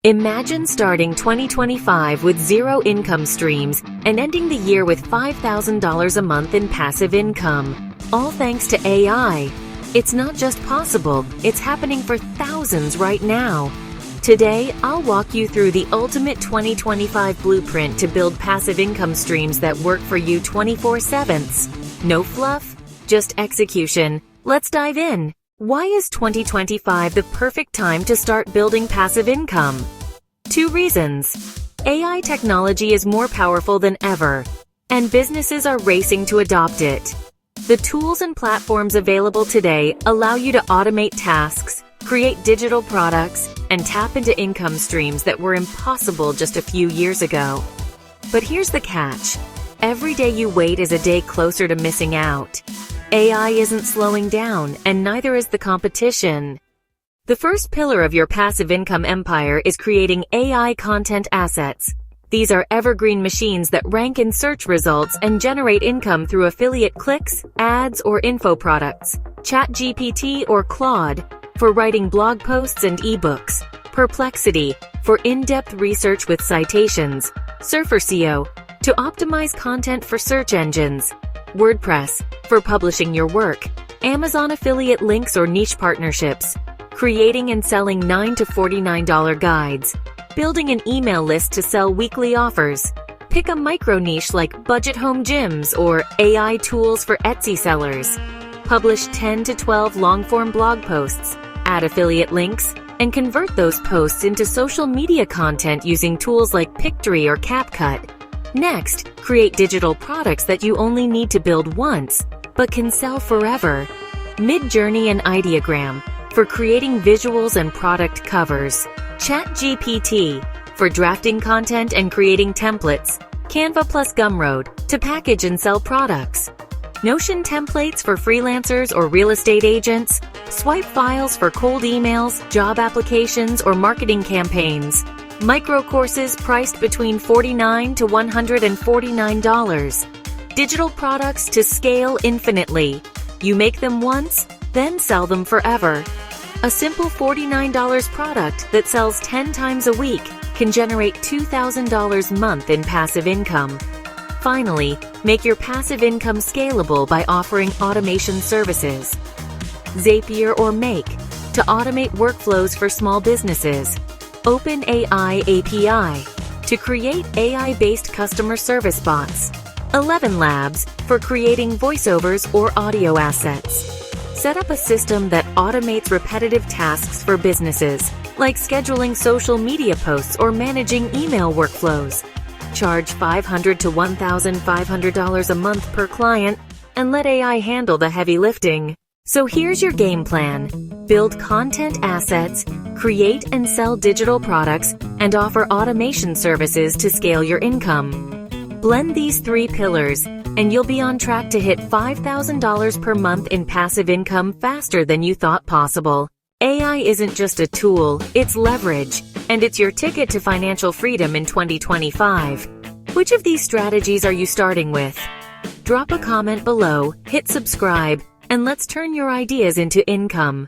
Imagine starting 2025 with zero income streams and ending the year with $5,000 a month in passive income, all thanks to AI. It's not just possible, it's happening for thousands right now. Today, I'll walk you through the ultimate 2025 blueprint to build passive income streams that work for you 24/7. No fluff, just execution. Let's dive in. Why is 2025 the perfect time to start building passive income? 2 reasons. AI technology is more powerful than ever, and businesses are racing to adopt it. The tools and platforms available today allow you to automate tasks, create digital products, and tap into income streams that were impossible just a few years ago. But here's the catch. Every day you wait is a day closer to missing out. AI isn't slowing down, and neither is the competition. The first pillar of your passive income empire is creating AI content assets. These are evergreen machines that rank in search results and generate income through affiliate clicks, ads, or info products. ChatGPT or Claude for writing blog posts and ebooks. Perplexity for in-depth research with citations. Surfer SEO to optimize content for search engines. WordPress for publishing your work. Amazon affiliate links or niche partnerships. Creating and selling $9 to $49 guides. Building an email list to sell weekly offers. Pick a micro niche like budget home gyms or AI tools for Etsy sellers. Publish 10 to 12 long-form blog posts. Add affiliate links and convert those posts into social media content using tools like Pictory or CapCut. Next, create digital products that you only need to build once, but can sell forever. MidJourney and Ideogram for creating visuals and product covers. ChatGPT for drafting content and creating templates. Canva plus Gumroad to package and sell products. Notion templates for freelancers or real estate agents. Swipe files for cold emails, job applications, or marketing campaigns. Micro courses priced between $49 to $149. Digital products to scale infinitely. You make them once, then sell them forever. A simple $49 product that sells 10 times a week can generate $2,000 a month in passive income. Finally, make your passive income scalable by offering automation services. Zapier or Make to automate workflows for small businesses. OpenAI API to create AI-based customer service bots. 11 Labs for creating voiceovers or audio assets. Set up a system that automates repetitive tasks for businesses, like scheduling social media posts or managing email workflows. Charge $500 to $1,500 a month per client and let AI handle the heavy lifting. So here's your game plan. Build content assets, create and sell digital products, and offer automation services to scale your income. Blend these 3 pillars, and you'll be on track to hit $5,000 per month in passive income faster than you thought possible. AI isn't just a tool, it's leverage, and it's your ticket to financial freedom in 2025. Which of these strategies are you starting with? Drop a comment below, hit subscribe, and let's turn your ideas into income.